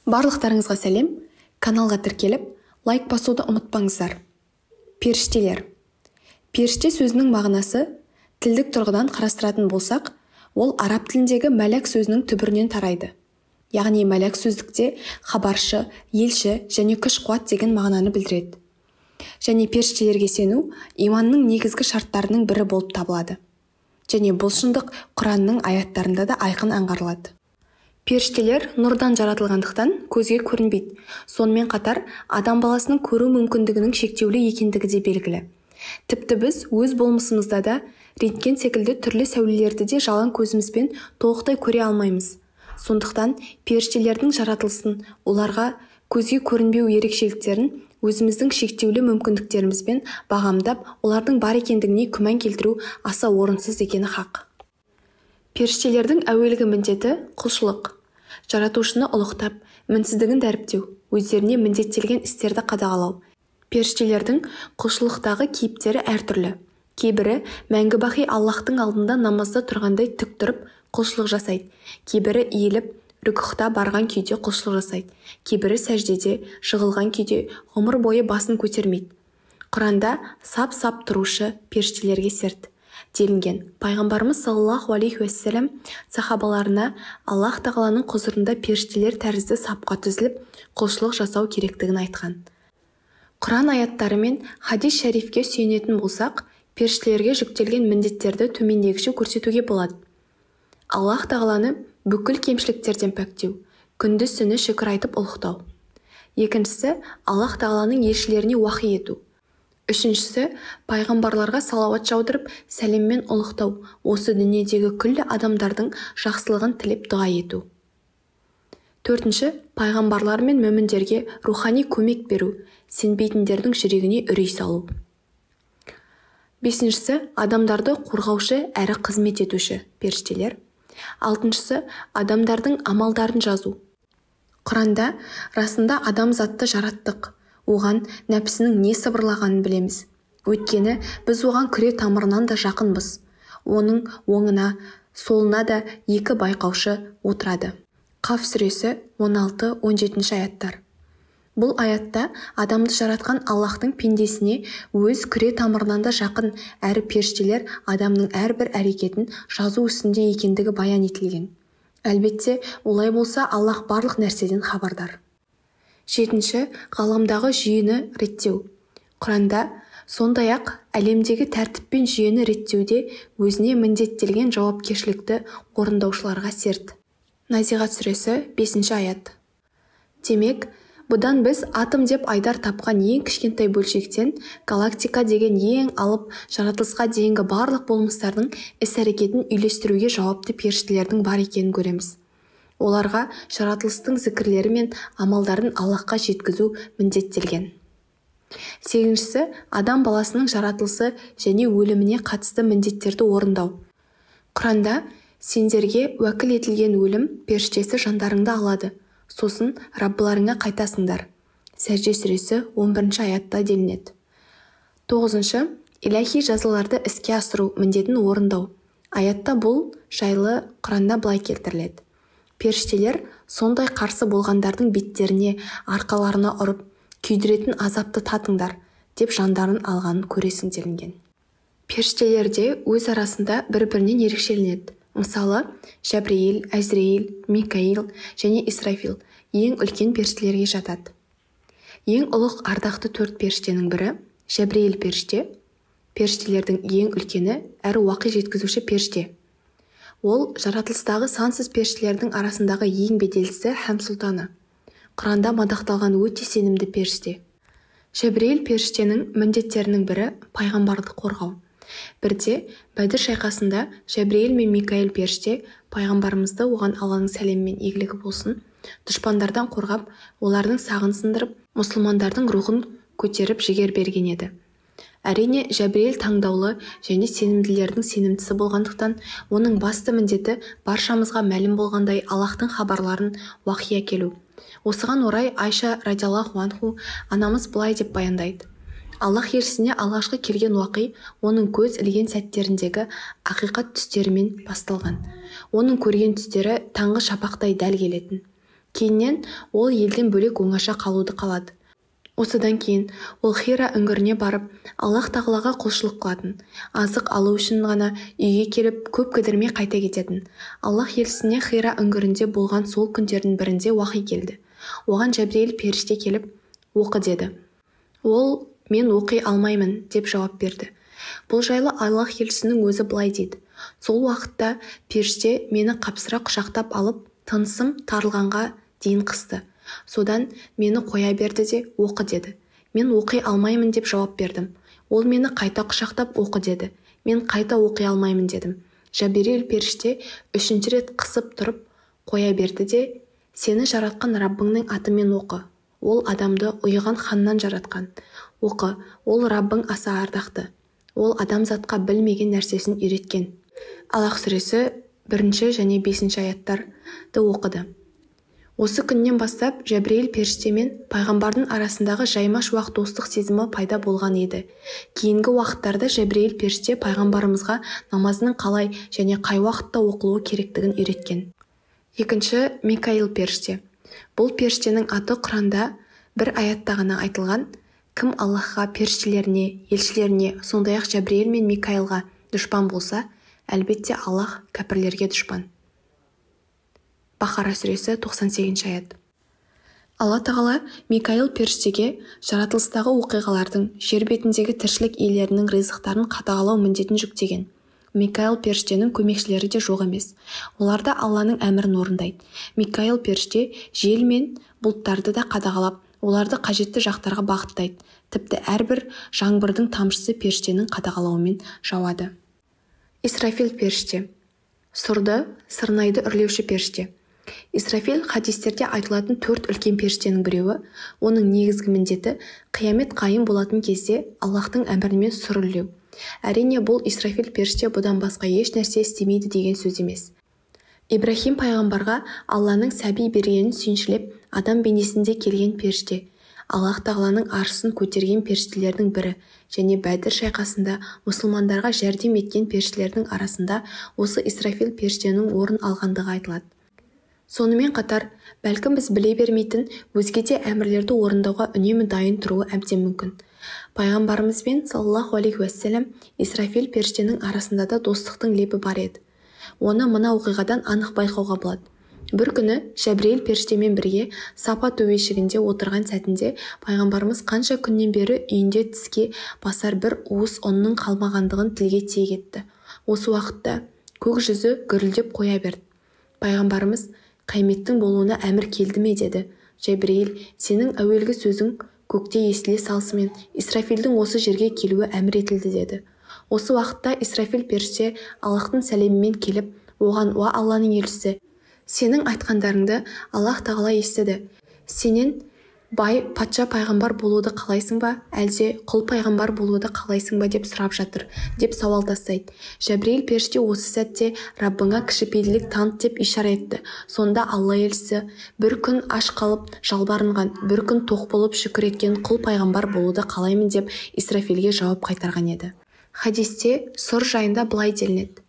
Барлықтарыңызға сәлем, каналға тіркеліп, лайк басуды ұмытпаңыздар. Періштелер. Періште сөзінің мағынасы, тілдік тұрғыдан қарастыратын болсақ, ол араб тіліндегі мәләк сөзінің түбірінен тарайды. Яғни мәләк сөздікте хабаршы, елші және күш-қуат деген мағынаны білдіреді. Және періштелерге сену иманның негізгі шарттарының бірі болып табылады. Және бұл шындық Құранның аяттарында да айқын аңғарылады. Періштелер нұрдан жаратылғандықтан көзге көрінбейді. Сонымен қатар адам баласының көру мүмкіндігінің шектеулі екендігі де белгілі. Тіпті біз өз болмысымызда да рентген секілді түрлі сәулелерді де жалаң көзімізбен толықтай көре алмаймыз. Сондықтан періштелердің жаратылысын, оларға көзге көрінбеу ерекшеліктерін өзіміздің шектеулі мүмкіндіктерімізбен бағамдап, олардың бар екендігіне күмән келтіру аса орынсыз екені хақ. Періштелердің әуелгі міндеті құлшылық. Жаратушыны ұлықтап, мінсіздігін дәріптеу, өздеріне міндеттелген істерді қадағалау. Періштелердің құлшылықтағы кейіптері әртүрлі. Кейбірі мәңгі бақи Аллахтың алдында намазда тұрғандай тік тұрып құлшылық жасайды. Кейбірі иіліп, рүкүғта барған күйде құлшылық жасайды. Кейбірі сәждеде, жығылған күйде ғұмыр бойы басын көтермейді. Құранда сап-сап тұрушы періштелерге серт делінген. Пайғамбарымыз саллаллаху алейхи уассалам сахабаларына Аллах тағаланың құзырында періштелер тәрізді сапқа түзіліп, құлшылық жасау керектігін айтқан. Құран аяттары мен хадис шәрифке сүйенетін болсақ, періштелерге жүктелген міндеттерді төмендегіше көрсетуге болады. Аллах тағаланы бүкіл кемшіліктерден пәктеу, күндіз-түні шүкір айтып ұлықтау. Екіншісі, Аллах тағаланың елшілеріне уахи ету. Үшіншісі, пайғамбарларға салауат жаудырып, сәлеммен ұлықтау, осы дүниедегі күллі адамдардың жақсылығын тілеп дұға ету. Төртінші, пайғамбарлар мен мүміндерге рухани көмек беру, сенбейтіндердің жүрегіне үрей салу. Бесіншісі, адамдарды қорғаушы әрі қызмет етуші періштелер. Алтыншысы, адамдардың амалдарын жазу. Құранда расында адам затты жараттық. Оған нәпсінің не сыбырлағанын білеміз. Өйткені біз оған күре тамырынан да жақынбыз. Оның оңына, солына да екі байқаушы отырады. Қаф сүресі 16-17 аяттар. Бұл аятта адамды жаратқан Аллахтың пендесіне өз күре тамырынан да жақын әрі періштелер адамның әрбір әрекетін жазу үстінде екендігі баян етілген. Әлбетте, олай болса Аллах барлық нәрседен хабардар. Жетінші, ғаламдағы жүйені реттеу. Құранда сондай-ақ әлемдегі тәртіп пен жүйені реттеуде өзіне міндеттелген жауапкершілікті орындаушыларға серт. Назиғат сүресі 5 аят. Демек, бұдан біз атом деп айдар тапқан ең кішкентай бөлшектен галактика деген ең алып жаратылысқа дейінгі барлық болмыстардың іс-әрекетін үйлестіруге жауапты періштелердің бар екенін көреміз. Оларға жаратылыстың зікірлері мен амалдарын Аллахқа жеткізу міндеттелген. Сегізіншісі, адам баласының жаратылысы және өліміне қатысты міндеттерді орындау. Құранда сендерге уәкіл етілген өлім періштесі жандарыңды алады. Сосын Раббыларыңа қайтасыңдар. Сәжде сүресі 11 аятта делінеді. 9. Иләхи жазаларды іске асыру міндетін орындау. Аятта бұл жайлы Құранда былай келтіріледі. Періштелер сондай қарсы болғандардың беттеріне, арқаларына ұрып, күйдіретін азапты татыңдар, деп жандарын алғанын көресің делінген. Періштелер де өз арасында бір-бірінен ерекшеленеді. Мысалы, Жәбірейіл, Әзірейіл, Микаил және Исрафил ең үлкен періштелерге жатады. Ең ұлық ардақты 4 періштенің бірі Жәбірейіл періште, періштелердің ең үлкені әрі уақи жеткізуші періште. Ол жаратылыстағы сансыз періштелердің арасындағы ең беделдісі һәм сұлтаны. Құранда мадақталған өте сенімді періште. Жәбірейіл періштенің міндеттерінің бірі пайғамбарды қорғау. Бірде Бәдір шайқасында Жәбірейіл мен Микаил періште пайғамбарымызды оған Алланың сәлемі мен игілігі болсын, дұшпандардан қорғап, олардың сағын сындырып, мұсылмандардың рухын көтеріп жігер берген еді. Әрине, Жәбірейіл таңдаулы және сенімділердің сенімдісі болғандықтан, оның басты міндеті баршамызға мәлім болғандай Аллахтың хабарларын уахи әкелу. Осыған орай Айша радиаллаху анху анамыз былай деп баяндайды. Аллах елшісіне алғашқы келген уақи оның көз ілген сәттеріндегі ақиқат түстерімен басталған. Оның көрген түстері таңғы шапақтай дәл келетін. Кейіннен ол елден бөлек оңаша қалуды қалады. Осыдан кейін ол Хира үңгіріне барып Аллах тағалаға құлшылық қылатын. Азық алу үшін ғана үйге келіп көп кідірмей қайта кететін. Аллах елшісіне Хира үңгірінде болған сол күндердің бірінде уахи келді. Оған Жәбірейіл періште келіп оқы деді. Ол мен оқи алмаймын деп жауап берді. Бұл жайлы Аллах елшісінің өзі былай дейді. Сол уақытта періште мені қапсыра құшақтап алып тынысым тарылғанға дейін қысты. Содан мені қоя берді де оқы деді. Мен оқи алмаймын деп жауап бердім. Ол мені қайта құшақтап оқы деді. Мен қайта оқи алмаймын дедім. Жәбірейіл періште үшінші рет қысып тұрып қоя берді де сені жаратқан Раббыңның атымен оқы. Ол адамды ұйыған ханнан жаратқан. Оқы, ол Раббың аса ардақты. Ол адамзатқа білмеген нәрсесін үйреткен. Аллах сүресі 1 және 5 аяттарды оқыды. Осы күннен бастап Жәбірейіл періште мен пайғамбардың арасындағы жайма-шуақ достық сезімі пайда болған еді. Кейінгі уақыттарда Жәбірейіл періште пайғамбарымызға намазының қалай және қай уақытта оқылуы керектігін үйреткен. Екінші Микаил періште. Бұл періштенің аты Құранда бір аятта ғана айтылған. Кім Аллахқа, періштелеріне, елшілеріне, сондай-ақ Жәбірейіл мен Микаилға дұшпан болса, әлбетте Аллах кәпірлерге дұшпан. Бақара сүресі 98 аят. Алла тағала Микаил періштеге жаратылыстағы оқиғалардың, жер бетіндегі тіршілік иелерінің ризықтарын қадағалау міндетін жүктеген. Микаил періштенің көмекшілері де жоқ емес. Олар да Алланың әмірін орындайды. Микаил періште жел мен бұлттарды да қадағалап, оларды қажетті жақтарға бағыттайды. Тіпті әрбір жаңбырдың тамшысы періштенің қадағалауымен жауады. Исрафил періште. Сұрды, сырнайды үрлеуші періште. Исрафил хадистерде айтылатын 4 үлкен періштенің біреуі. Оның негізгі міндеті қиямет қайым болатын кезде Аллахтың әмірімен сұр үрлеу. Әрине бұл Исрафил періште бұдан басқа еш нәрсе істемейді деген сөз емес. Ибрахим пайғамбарға Алланың сәби бергенін сүйіншілеп адам бейнесінде келген періште. Аллах тағаланың аршысын көтерген періштелердің бірі және Бәдір шайқасында мұсылмандарға жәрдем еткен періштелердің арасында осы Исрафил періштенің орын алғандығы айтылады. Сонымен қатар, бәлкім біз біле бермейтін өзге де әмірлерді орындауға үнемі дайын тұруы әбден мүмкін. Пайғамбарымызбен саллаллаху алейхи уассалам Исрафил періштенің арасында да достықтың лебі бар еді. Оны мына оқиғадан анық байқауға болады. Бір күні Жәбірейіл періштемен бірге Сапа төбешігінде отырған сәтінде пайғамбарымыз қанша күннен бері үйінде тіске басар бір уыс ұнның қалмағандығын тілге тиек етті. Осы уақытта көк жүзі гүрілдеп қоя берді. Пайғамбарымыз қияметтің болуына әмір келді ме деді. Жәбірейіл, сенің әуелгі сөзің көкте естіле салысымен Исрафилдің осы жерге келуі әмір етілді деді. Осы уақытта Исрафил періште Аллахтың сәлемімен келіп, оған уа Алланың елшісі, сенің айтқандарыңды Аллах тағала естіді. Сенен бай патша пайғамбар болуды қалайсың ба, әлде құл пайғамбар болуды қалайсың ба деп сұрап жатыр, деп сауал тастайды. Жәбірейіл періште осы сәтте Раббыңа кішіпейілдік таныт деп ишара етті. Сонда Алла елшісі бір күн аш қалып жалбарынған, бір күн тоқ болып шүкір еткен құл пайғамбар болуды қалаймын деп Исрафилге жауап қайтарған еді. Хадисте сұр жайында былай делінеді.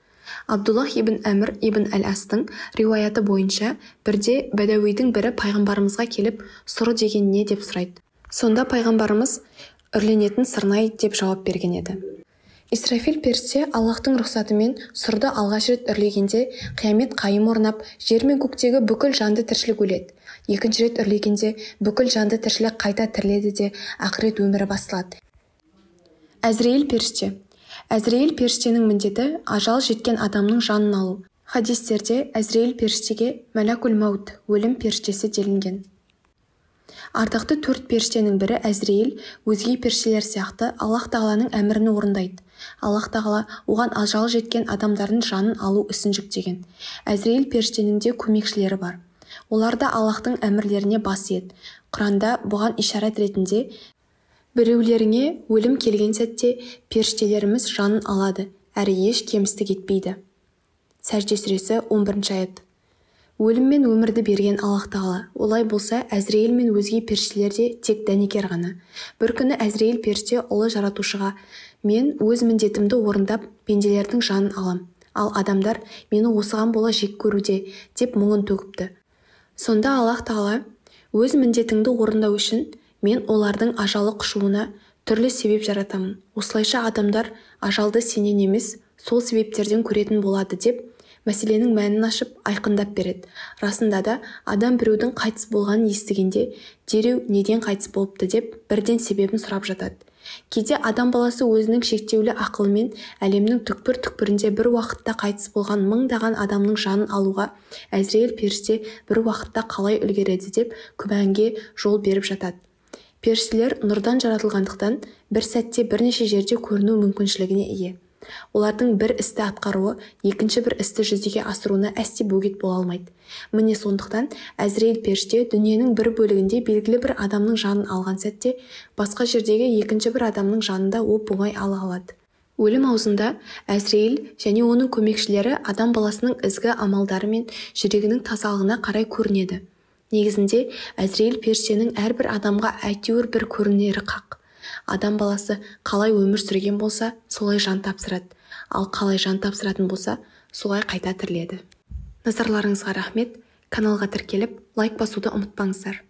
Абдуллах ибн Әмір ибн Әл-Астың риуаяты бойынша бірде бәдәуидің бірі пайғамбарымызға келіп, сұры деген не деп сұрайды. Сонда пайғамбарымыз үрленетін сырнай деп жауап берген еді. Исрафил періште Аллахтың рұқсатымен сұрды алғаш рет үрлегенде қиямет қайым орнап, жер мен көктегі бүкіл жанды тіршілік өледі. Екінші рет үрлегенде бүкіл жанды тіршілік қайта тіріледі де ақырет өмірі басталады. Әзірейіл періште. Әзірейіл періштенің міндеті ажал жеткен адамның жанын алу. Хадистерде Әзірейіл періштеге Мәләкул Маут, өлім періштесі делінген. Ардақты 4 періштенің бірі Әзірейіл өзге періштелер сияқты Аллах тағаланың әмірін орындайды. Аллах тағала оған ажал жеткен адамдардың жанын алу ісін жүктеген. Әзірейіл періштенің де көмекшілері бар. Олар да Аллахтың әмірлеріне бас иеді. Құранда бұған ишарат ретінде біреулеріңе өлім келген сәтте періштелеріміз жанын алады, әрі еш кемістік етпейді. Сәжде сүресі 11 аят. Өлім мен өмірді берген Аллах тағала. Олай болса, Әзірейіл мен өзге періштелер де тек дәнекер ғана. Бір күні Әзірейіл періште ұлы жаратушыға, мен өз міндетімді орындап, пенделердің жанын алам, ал адамдар мені осыған бола жек көруде, деп мұңын төгіпті. Сонда Аллах Тағала өз міндетіңді орындау үшін мен олардың ажалы құшуына түрлі себеп жаратамын. Осылайша адамдар ажалды сенен емес, сол себептерден көретін болады деп мәселенің мәнін ашып айқындап береді. Расында да адам біреудің қайтыс болғанын естігенде дереу неден қайтыс болыпты деп бірден себебін сұрап жатады. Кейде адам баласы өзінің шектеулі ақылымен әлемнің түкпір-түкпірінде бір уақытта қайтыс болған мыңдаған адамның жанын алуға Әзірейіл періште бір уақытта қалай үлгереді деп күмәнге жол беріп жатады. Періштелер нұрдан жаратылғандықтан бір сәтте бірнеше жерде көріну мүмкіншілігіне ие. Олардың бір істі атқаруы екінші бір істі жүзеге асыруына әсте бөгет бола алмайды. Міне сондықтан Әзірейіл періште дүниенің бір бөлігінде белгілі бір адамның жанын алған сәтте басқа жердегі екінші бір адамның жанында оп-оңай ала алады. Өлім аузында Әзірейіл және оның көмекшілері адам баласының ізгі амалдары мен жүрегінің тазалығына қарай көрінеді. Негізінде Әзірейіл періштенің әрбір адамға әйтеуір бір көрінері хақ. Адам баласы қалай өмір сүрген болса, солай жан тапсырады. Ал қалай жан тапсыратын болса, солай қайта тіріледі. Назарларыңызға рахмет. Каналға тіркеліп, лайк басуды ұмытпаңыздар.